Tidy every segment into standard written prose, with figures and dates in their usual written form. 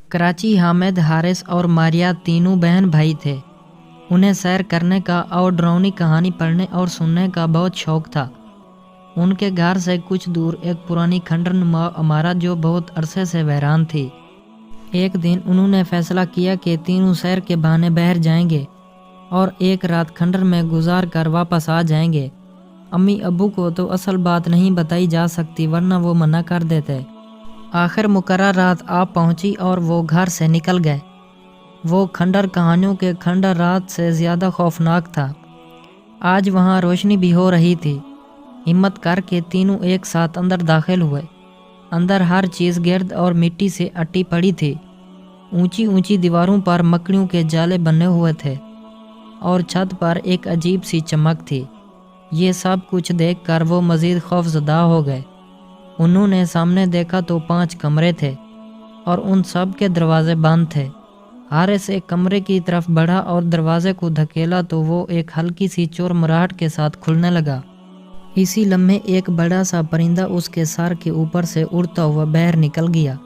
कराची हामिद, हारिस और मारिया तीनों बहन भाई थे। उन्हें सैर करने का और डरावनी कहानी पढ़ने और सुनने का बहुत शौक था। उनके घर से कुछ दूर एक पुरानी खंडरनुमा इमारत जो बहुत अरसे से वीरान थी। एक दिन उन्होंने फैसला किया कि तीनों सैर के बहाने बाहर जाएंगे और एक रात खंडर में गुजार कर वापस आ जाएंगे। अम्मी अब्बू को तो असल बात नहीं बताई जा सकती, वरना वो मना कर देते। आखिर मुकर्रर रात आ पहुंची और वो घर से निकल गए। वो खंडर कहानियों के खंडर रात से ज़्यादा खौफनाक था। आज वहाँ रोशनी भी हो रही थी। हिम्मत करके तीनों एक साथ अंदर दाखिल हुए। अंदर हर चीज़ गिर्द और मिट्टी से अटी पड़ी थी। ऊंची ऊंची दीवारों पर मकड़ियों के जाले बने हुए थे और छत पर एक अजीब सी चमक थी। ये सब कुछ देखकर वो मज़ीद खौफज़दा हो गए। उन्होंने सामने देखा तो 5 कमरे थे और उन सब के दरवाजे बंद थे। हारिस एक कमरे की तरफ बढ़ा और दरवाजे को धकेला तो वो एक हल्की सी चुरमुराहट के साथ खुलने लगा। इसी लम्हे एक बड़ा सा परिंदा उसके सर के ऊपर से उड़ता हुआ बाहर निकल गया।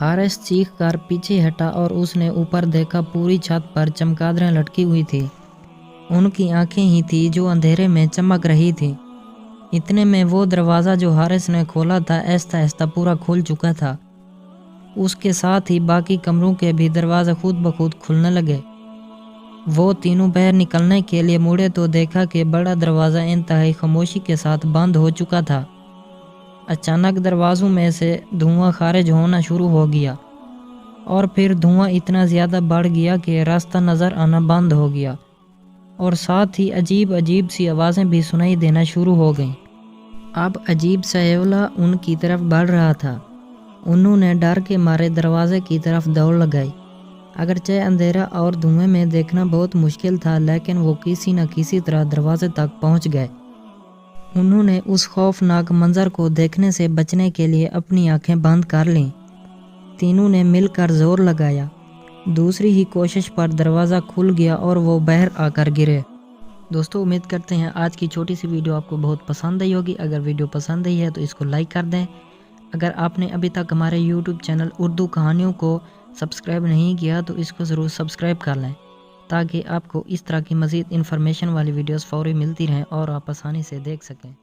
हारिस चीख कर पीछे हटा और उसने ऊपर देखा। पूरी छत पर चमगादड़ें लटकी हुई थी। उनकी आंखें ही थी जो अंधेरे में चमक रही थी। इतने में वो दरवाज़ा जो हारिस ने खोला था आहिस्ता आहिस्ता पूरा खुल चुका था। उसके साथ ही बाकी कमरों के भी दरवाजे खुद ब खुद खुलने लगे। वो तीनों बाहर निकलने के लिए मुड़े तो देखा कि बड़ा दरवाज़ा इंतहाई खामोशी के साथ बंद हो चुका था। अचानक दरवाज़ों में से धुआं खारिज होना शुरू हो गया और फिर धुआं इतना ज़्यादा बढ़ गया कि रास्ता नज़र आना बंद हो गया और साथ ही अजीब अजीब सी आवाज़ें भी सुनाई देना शुरू हो गईं। अब अजीब सा हौला उनकी तरफ बढ़ रहा था। उन्होंने डर के मारे दरवाजे की तरफ दौड़ लगाई। अगरचे अंधेरा और धुएं में देखना बहुत मुश्किल था, लेकिन वो किसी न किसी तरह दरवाजे तक पहुंच गए। उन्होंने उस खौफनाक मंजर को देखने से बचने के लिए अपनी आंखें बंद कर लीं। तीनों ने मिलकर जोर लगाया। दूसरी ही कोशिश पर दरवाज़ा खुल गया और वो बाहर आकर गिरे। दोस्तों, उम्मीद करते हैं आज की छोटी सी वीडियो आपको बहुत पसंद आई होगी। अगर वीडियो पसंद आई है तो इसको लाइक कर दें। अगर आपने अभी तक हमारे यूट्यूब चैनल उर्दू कहानियों को सब्सक्राइब नहीं किया तो इसको ज़रूर सब्सक्राइब कर लें, ताकि आपको इस तरह की मज़ीद इन्फॉर्मेशन वाली वीडियोस फौरी मिलती रहें और आप आसानी से देख सकें।